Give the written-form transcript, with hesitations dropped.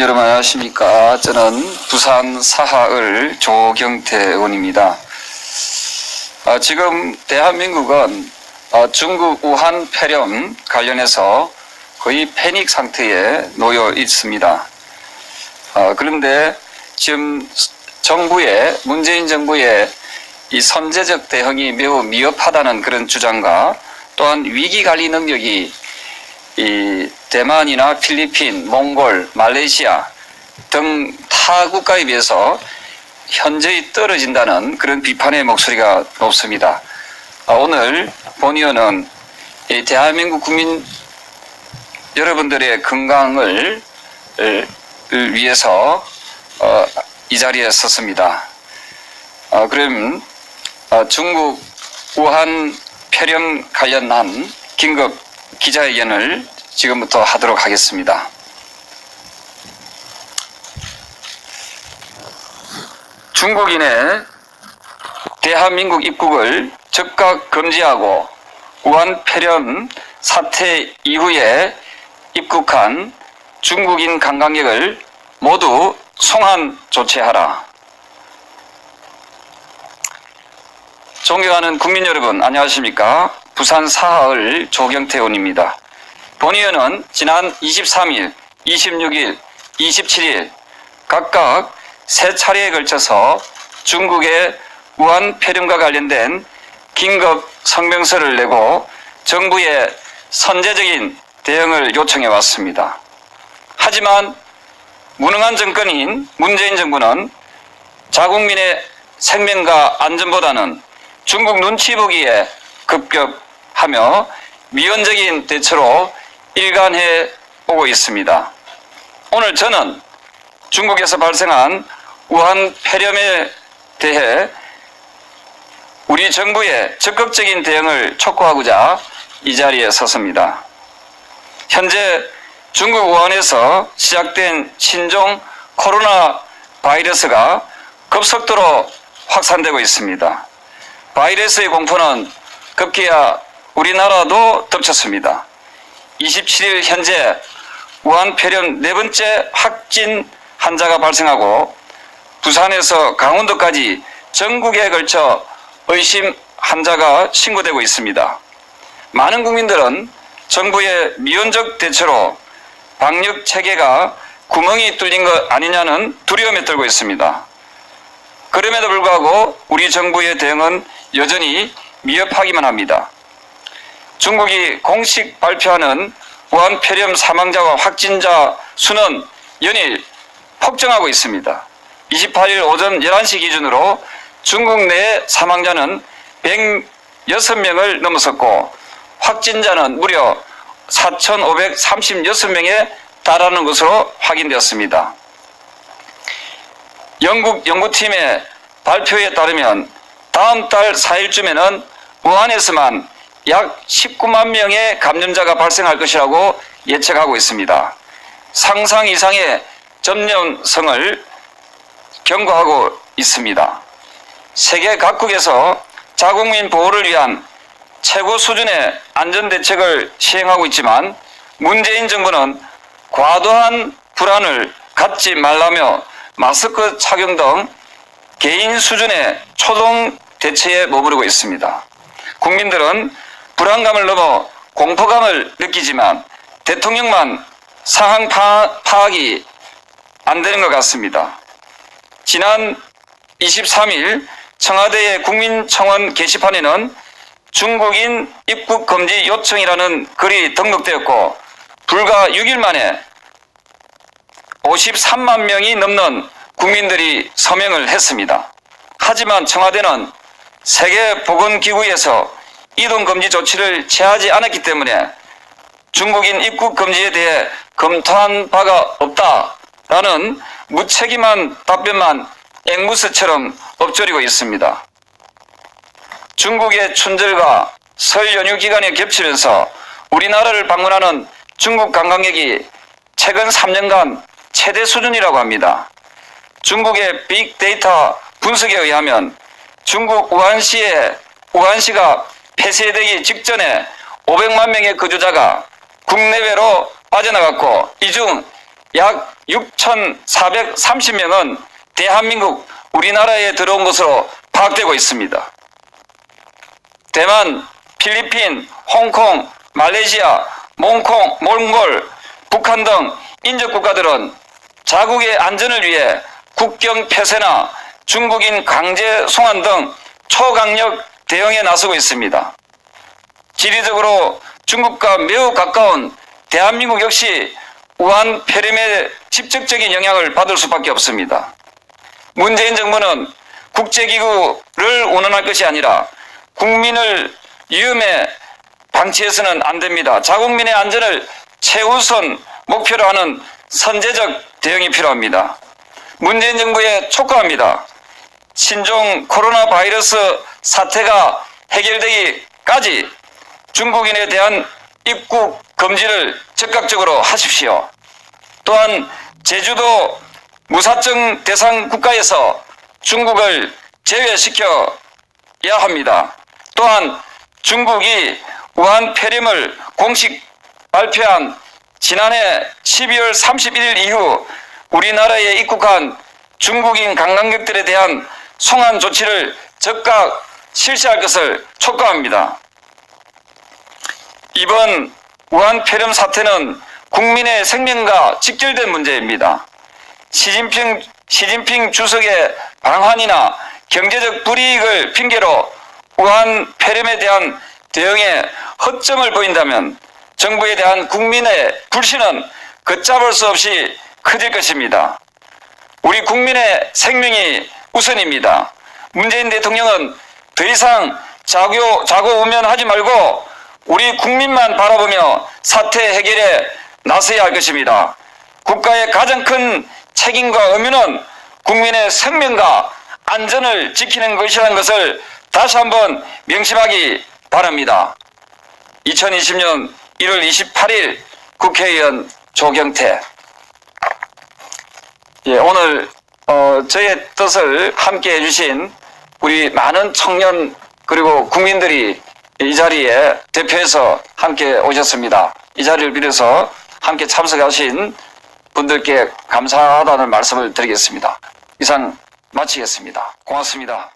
여러분 안녕하십니까. 저는 부산 사하을 조경태 의원입니다. 지금 대한민국은 중국 우한 폐렴 관련해서 거의 패닉 상태에 놓여 있습니다. 그런데 지금 문재인 정부의 이 선제적 대응이 매우 미흡하다는 그런 주장과 또한 위기관리 능력이 이 대만이나 필리핀, 몽골, 말레이시아 등 타 국가에 비해서 현저히 떨어진다는 그런 비판의 목소리가 높습니다. 오늘 본 의원은 이 대한민국 국민 여러분들의 건강을 위해서 이 자리에 섰습니다. 그럼 중국 우한 폐렴 관련한 긴급 기자회견을 지금부터 하도록 하겠습니다. 중국인의 대한민국 입국을 즉각 금지하고 우한 폐렴 사태 이후에 입국한 중국인 관광객을 모두 송환 조치하라. 존경하는 국민 여러분 안녕하십니까. 부산 사하을 조경태 의원입니다. 본 의원은 지난 23일, 26일, 27일 각각 3차례에 걸쳐서 중국의 우한 폐렴과 관련된 긴급 성명서를 내고 정부의 선제적인 대응을 요청해 왔습니다. 하지만 무능한 정권인 문재인 정부는 자국민의 생명과 안전보다는 중국 눈치 보기에 급급하며 미온적인 대처로 일관해 오고 있습니다. 오늘 저는 중국에서 발생한 우한 폐렴에 대해 우리 정부의 적극적인 대응을 촉구하고자 이 자리에 섰습니다. 현재 중국 우한에서 시작된 신종 코로나 바이러스가 급속도로 확산되고 있습니다. 바이러스의 공포는 급기야 우리나라도 덮쳤습니다. 27일 현재 우한 폐렴 4번째 확진 환자가 발생하고 부산에서 강원도까지 전국에 걸쳐 의심 환자가 신고되고 있습니다. 많은 국민들은 정부의 미온적 대처로 방역 체계가 구멍이 뚫린 것 아니냐는 두려움에 떨고 있습니다. 그럼에도 불구하고 우리 정부의 대응은 여전히 미흡하기만 합니다. 중국이 공식 발표하는 우한 폐렴 사망자와 확진자 수는 연일 폭증하고 있습니다. 28일 오전 11시 기준으로 중국 내 사망자는 106명을 넘어섰고 확진자는 무려 4,536명에 달하는 것으로 확인되었습니다. 영국 연구팀의 발표에 따르면 다음 달 4일쯤에는 우한에서만 약 19만 명의 감염자가 발생할 것이라고 예측하고 있습니다. 상상 이상의 전염성을 경고하고 있습니다. 세계 각국에서 자국민 보호를 위한 최고 수준의 안전대책을 시행하고 있지만 문재인 정부는 과도한 불안을 갖지 말라며 마스크 착용 등 개인 수준의 초동 대처에 머무르고 있습니다. 국민들은 불안감을 넘어 공포감을 느끼지만 대통령만 상황 파악이 안 되는 것 같습니다. 지난 23일 청와대의 국민청원 게시판에는 중국인 입국 금지 요청이라는 글이 등록되었고 불과 6일 만에 53만 명이 넘는 국민들이 서명을 했습니다. 하지만 청와대는 세계보건기구에서 이동금지 조치를 취하지 않았기 때문에 중국인 입국 금지에 대해 검토한 바가 없다라는 무책임한 답변만 앵무새처럼 엎조리고 있습니다. 중국의 춘절과 설 연휴 기간에 겹치면서 우리나라를 방문하는 중국 관광객이 최근 3년간 최대 수준이라고 합니다. 중국의 빅데이터 분석에 의하면 중국 우한시가 폐쇄되기 직전에 500만 명의 거주자가 국내외로 빠져나갔고 이 중 약 6,430명은 대한민국 우리나라에 들어온 것으로 파악되고 있습니다. 대만, 필리핀, 홍콩, 말레이시아, 몽골, 북한 등 인접 국가들은 자국의 안전을 위해 국경 폐쇄나 중국인 강제 송환 등 초강력 대응에 나서고 있습니다. 지리적으로 중국과 매우 가까운 대한민국 역시 우한 폐렴의 직접적인 영향을 받을 수밖에 없습니다. 문재인 정부는 국제기구를 운운할 것이 아니라 국민을 위험에 방치해서는 안 됩니다. 자국민의 안전을 최우선 목표로 하는 선제적 대응이 필요합니다. 문재인 정부에 촉구합니다. 신종 코로나 바이러스 사태가 해결되기까지 중국인에 대한 입국 금지를 적극적으로 하십시오. 또한 제주도 무사증 대상 국가에서 중국을 제외시켜야 합니다. 또한 중국이 우한 폐렴을 공식 발표한 지난해 12월 31일 이후 우리나라에 입국한 중국인 관광객들에 대한 송환 조치를 즉각 실시할 것을 촉구합니다. 이번 우한 폐렴 사태는 국민의 생명과 직결된 문제입니다. 시진핑 주석의 방한이나 경제적 불이익을 핑계로 우한 폐렴에 대한 대응에 허점을 보인다면 정부에 대한 국민의 불신은 걷잡을 수 없이 커질 것입니다. 우리 국민의 생명이 우선입니다. 문재인 대통령은 더 이상 자고우면하지 말고 우리 국민만 바라보며 사태 해결에 나서야 할 것입니다. 국가의 가장 큰 책임과 의무는 국민의 생명과 안전을 지키는 것이라는 것을 다시 한번 명심하기 바랍니다. 2020년 1월 28일 국회의원 조경태. 오늘 저의 뜻을 함께 해주신 우리 많은 청년 그리고 국민들이 이 자리에 대표해서 함께 오셨습니다. 이 자리를 빌어서 함께 참석하신 분들께 감사하다는 말씀을 드리겠습니다. 이상 마치겠습니다. 고맙습니다.